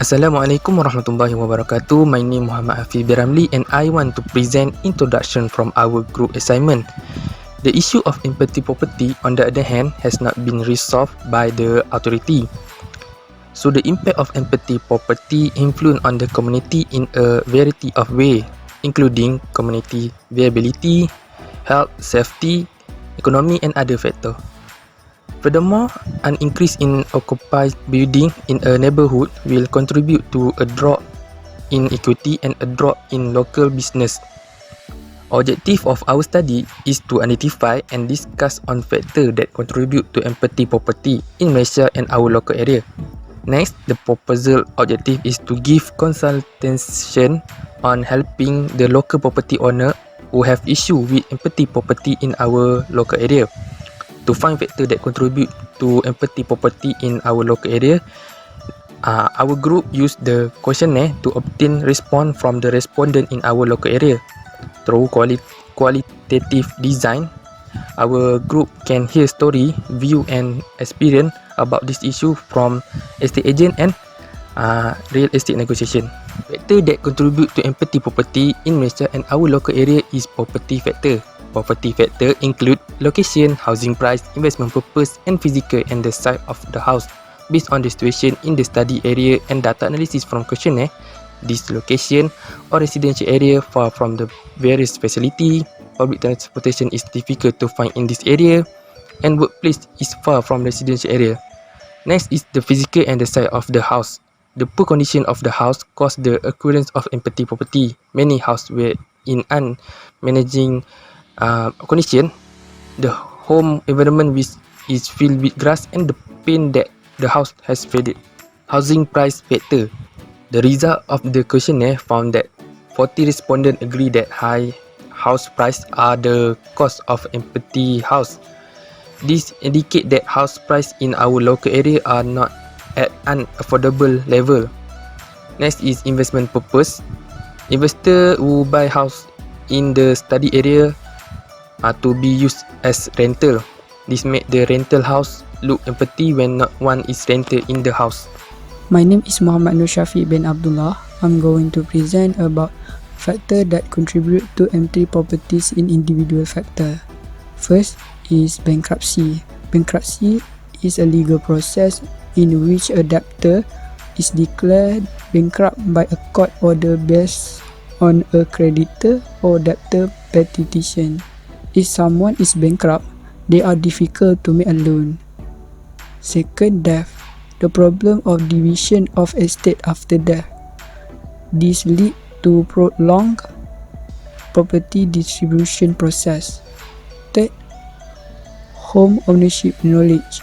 Assalamualaikum warahmatullahi wabarakatuh. My name Muhammad Hafiz Biramli and I want to present introduction from our group assignment. The issue of empathy property, on the other hand, has not been resolved by the authority. So the impact of empathy property influence on the community in a variety of ways, including community viability, health, safety, economy and other factors. Furthermore, an increase in occupied building in a neighborhood will contribute to a drop in equity and a drop in local business. Objective of our study is to identify and discuss on factors that contribute to empathy property in Malaysia and our local area. Next, the proposal objective is to give consultation on helping the local property owner who have issue with empathy property in our local area. To find factors that contribute to empathy property in our local area, our group used the questionnaire to obtain response from the respondent in our local area. Through qualitative design, our group can hear story, view and experience about this issue from estate agent and real estate negotiation. Factor that contribute to empathy property in Malaysia and our local area is property factor. Property factor include location, housing price, investment purpose and physical and the size of the house. Based on the situation in the study area and data analysis from questionnaire, this location or residential area far from the various facility, public transportation is difficult to find in this area, and workplace is far from residential area. Next is the physical and the size of the house. The poor condition of the house cause the occurrence of empathy property. Many houses were in unmanaging condition. The home environment is filled with grass and the paint that the house has faded. Housing price factor. The result of the questionnaire found that 40 respondents agree that high house price are the cause of empathy house. This indicate that house price in our local area are not at an affordable level. Next is investment purpose. Investor who buy house in the study area to be used as rental. This make the rental house look empathy when not one is rented in the house. My name is Muhammad Nur Shafiq bin Abdullah. I'm going to present about factors that contribute to empty properties in individual factor. First is bankruptcy. Bankruptcy is a legal process in which a debtor is declared bankrupt by a court order based on a creditor or debtor petition. If someone is bankrupt, they are difficult to make a loan. Second, death. The problem of division of estate after death. This lead to prolonged property distribution process. Third, home ownership knowledge.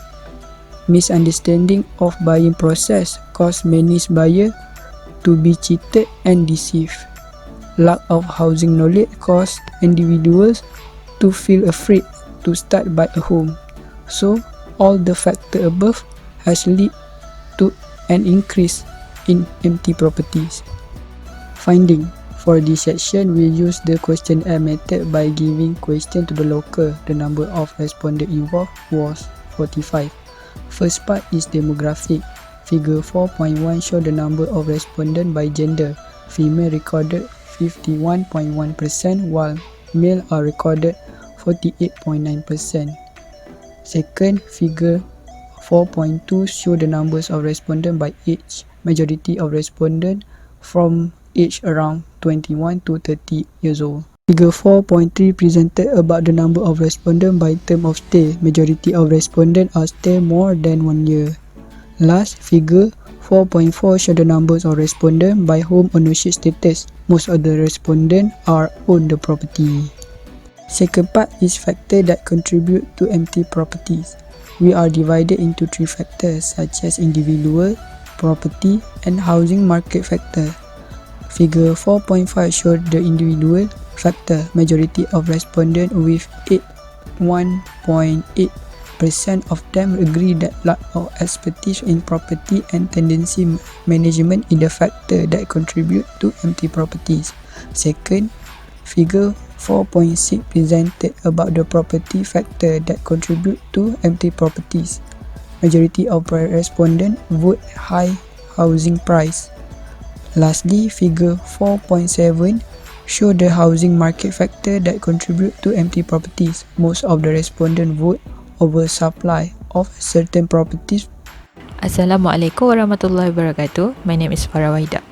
Misunderstanding of buying process cause many buyers to be cheated and deceived. Lack of housing knowledge cause individuals to feel afraid to start buy a home. So, all the factors above has led to an increase in empty properties. Finding. For this section, we use the questionnaire method by giving question to the local. The number of respondents involved was 45. First part is demographic. Figure 4.1 show the number of respondents by gender. Female recorded 51.1% while male are recorded 48.9%. Second, figure 4.2 show the numbers of respondents by age. Majority of respondents from age around 21 to 30 years old. Figure 4.3 presented about the number of respondents by term of stay. Majority of respondents are stay more than 1 year. Last, figure 4.4 show the numbers of respondents by home ownership status. Most of the respondents are own the property. Second part is factors that contribute to empty properties. We are divided into 3 factors such as individual, property, and housing market factor. Figure 4.5 showed the individual factor. Majority of respondents with 81.8% of them agree that lack of expertise in property and tenancy management is the factor that contribute to empty properties. Second, figure 4.6 presented about the property factor that contribute to empty properties. Majority of respondents vote high housing price. Lastly, figure 4.7 show the housing market factor that contribute to empty properties. Most of the respondents vote oversupply of certain properties. Assalamualaikum warahmatullahi wabarakatuh. My name is Farah Wahida.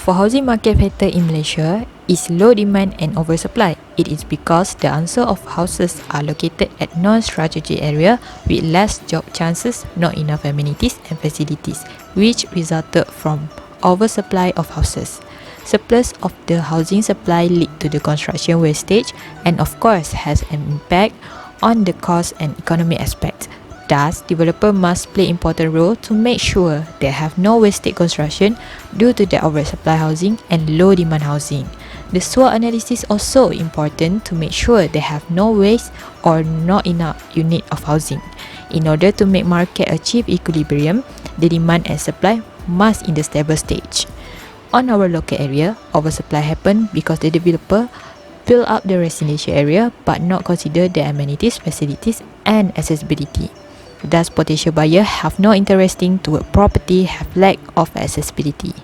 For housing market factor in Malaysia is low demand and oversupply. It is because the answer of houses are located at non-strategic area with less job chances, not enough amenities and facilities, which resulted from oversupply of houses. Surplus of the housing supply lead to the construction wastage and of course has an impact on the cost and economic aspects. Thus, developer must play important role to make sure they have no wasted construction due to the oversupply housing and low demand housing. The SWOT analysis also important to make sure they have no waste or not enough unit of housing. In order to make market achieve equilibrium, the demand and supply must in the stable stage. On our local area, oversupply happen because the developer build up the residential area but not consider the amenities, facilities and accessibility. Thus, potential buyer have no interesting toward property have lack of accessibility.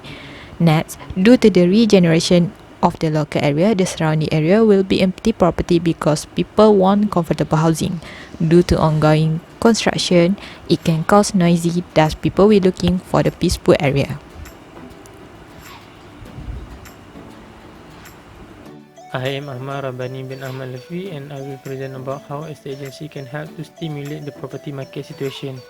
Next, due to the regeneration of the local area, the surrounding area will be empty property because people want comfortable housing. Due to ongoing construction, it can cause noisy, thus people will looking for the peaceful area. I am Ahmad Rabbani bin Ahmad Lafi and I will present about how estate agency can help to stimulate the property market situation.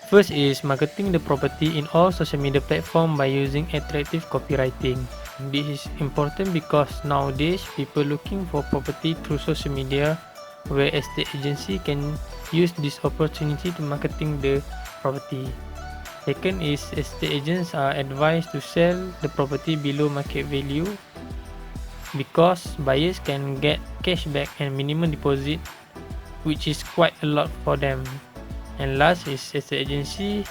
First is marketing the property in all social media platforms by using attractive copywriting. This is important because nowadays people looking for property through social media where estate agency can use this opportunity to marketing the property. Second is estate agents are advised to sell the property below market value because buyers can get cashback and minimum deposit, which is quite a lot for them. And last is estate agency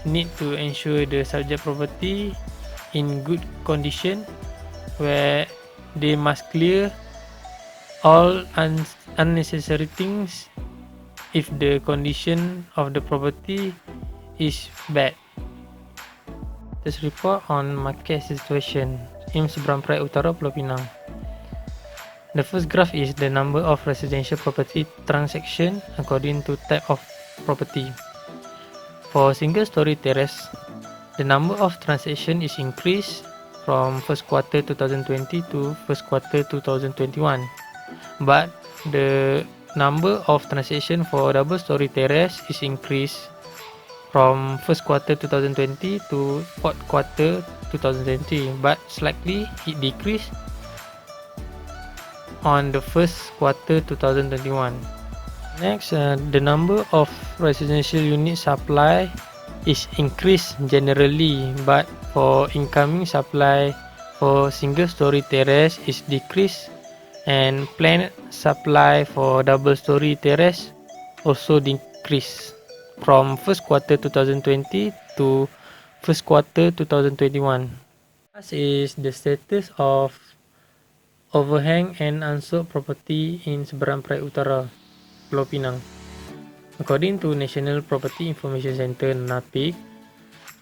need to ensure the subject property in good condition, where they must clear all unnecessary things if the condition of the property is bad. This report on market situation. In Seberang Perai Utara, Pulau Pinang. The first graph is the number of residential property transaction according to type of property. For single story terrace, the number of transaction is increased from first quarter 2020 to first quarter 2021. But the number of transaction for double story terrace is increased from first quarter 2020 to fourth quarter 2020, but slightly it decreased on the first quarter 2021. Next, the number of residential unit supply is increased generally, but for incoming supply for single story terrace is decreased, and planned supply for double story terrace also decreased from first quarter 2020 to first quarter 2021. This is the status of overhang and unsold property in Seberang Perai Utara, Pulau Pinang. According to National Property Information Center (NAPIC),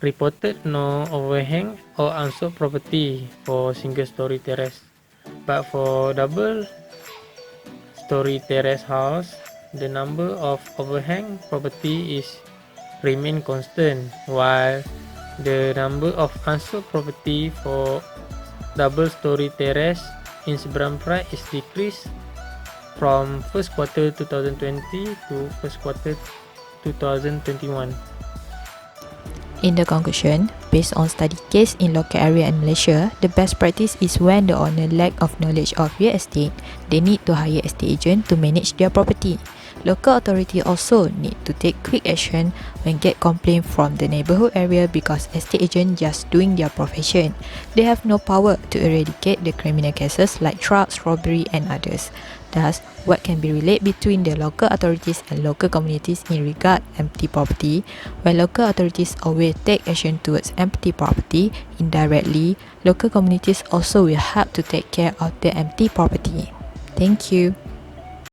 reported no overhang or unsold property for single story terrace, but for double story terrace house, the number of overhang property is remain constant, while the number of unsold property for double story terrace in Seberang Perai is decreased from first quarter 2020 to first quarter 2021. In the conclusion, based on study case in local area in Malaysia, the best practice is when the owner lack of knowledge of real estate, they need to hire estate agent to manage their property. Local authority also need to take quick action when get complaint from the neighborhood area because estate agent just doing their profession. They have no power to eradicate the criminal cases like drugs, robbery and others. Thus, what can be related between the local authorities and local communities in regard empty property, where local authorities always take action towards empty property, indirectly, local communities also will help to take care of the empty property. Thank you.